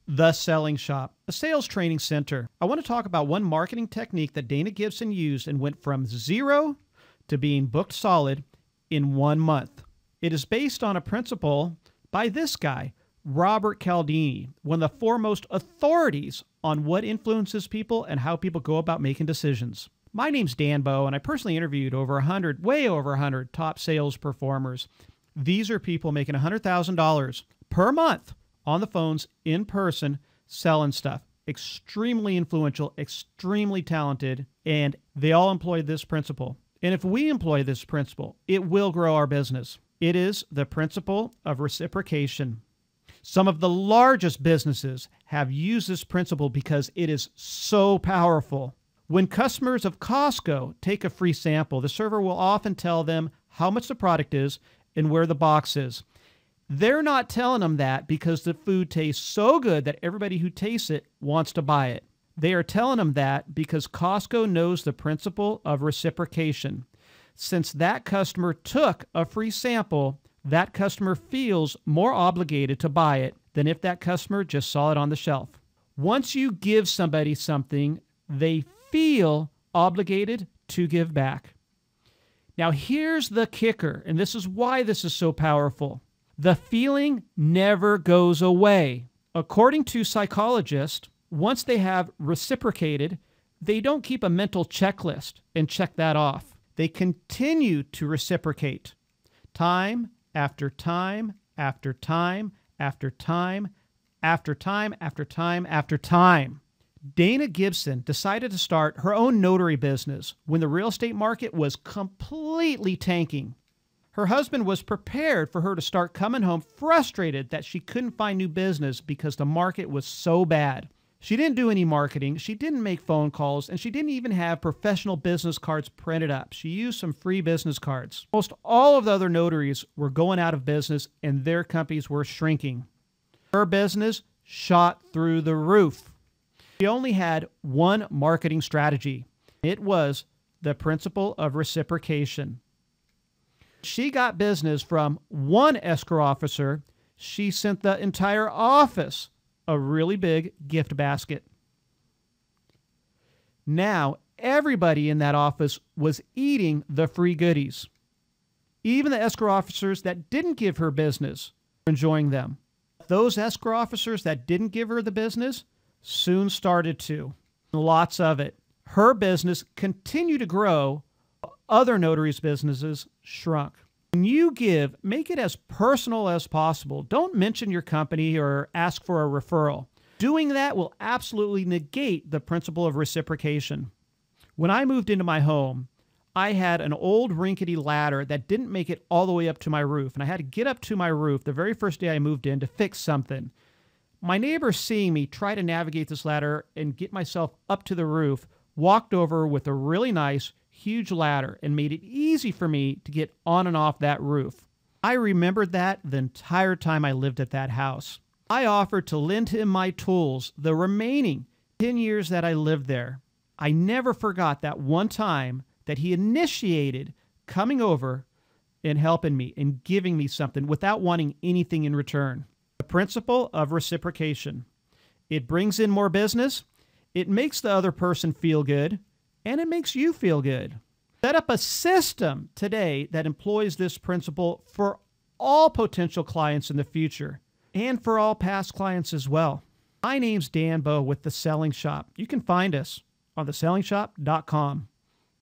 The Selling Shop, a sales training center. I want to talk about one marketing technique that Dana Gibson used and went from zero to being booked solid in 1 month. It is based on a principle by this guy, Robert Cialdini, one of the foremost authorities on what influences people and how people go about making decisions. My name's Dan Bow, and I personally interviewed way over 100 top sales performers. These are people making $100,000 per month on the phones, in person, selling stuff. Extremely influential, extremely talented, and they all employ this principle. And if we employ this principle, it will grow our business. It is the principle of reciprocation. Some of the largest businesses have used this principle because it is so powerful. When customers of Costco take a free sample, the server will often tell them how much the product is and where the box is. They're not telling them that because the food tastes so good that everybody who tastes it wants to buy it. They are telling them that because Costco knows the principle of reciprocation. Since that customer took a free sample, that customer feels more obligated to buy it than if that customer just saw it on the shelf. Once you give somebody something, they feel obligated to give back. Now here's the kicker, and this is why this is so powerful. The feeling never goes away. According to psychologists, once they have reciprocated, they don't keep a mental checklist and check that off. They continue to reciprocate time after time after time after time after time after time after time. Dana Gibson decided to start her own notary business when the real estate market was completely tanking. Her husband was prepared for her to start coming home frustrated that she couldn't find new business because the market was so bad. She didn't do any marketing, she didn't make phone calls, and she didn't even have professional business cards printed up. She used some free business cards. Most all of the other notaries were going out of business and their companies were shrinking. Her business shot through the roof. She only had one marketing strategy. It was the principle of reciprocation. She got business from one escrow officer. She sent the entire office a really big gift basket. Now, everybody in that office was eating the free goodies. Even the escrow officers that didn't give her business were enjoying them. Those escrow officers that didn't give her the business soon started to. Lots of it. Her business continued to grow. Other notaries' businesses shrunk. When you give, make it as personal as possible. Don't mention your company or ask for a referral. Doing that will absolutely negate the principle of reciprocation. When I moved into my home, I had an old rickety ladder that didn't make it all the way up to my roof, and I had to get up to my roof the very first day I moved in to fix something. My neighbor, seeing me try to navigate this ladder and get myself up to the roof, walked over with a really nice, huge ladder and made it easy for me to get on and off that roof. I remembered that the entire time I lived at that house. I offered to lend him my tools the remaining 10 years that I lived there. I never forgot that one time that he initiated coming over and helping me and giving me something without wanting anything in return. The principle of reciprocation. It brings in more business, it makes the other person feel good, and it makes you feel good. Set up a system today that employs this principle for all potential clients in the future and for all past clients as well. My name's Dan Bow with The Selling Shop. You can find us on thesellingshop.com.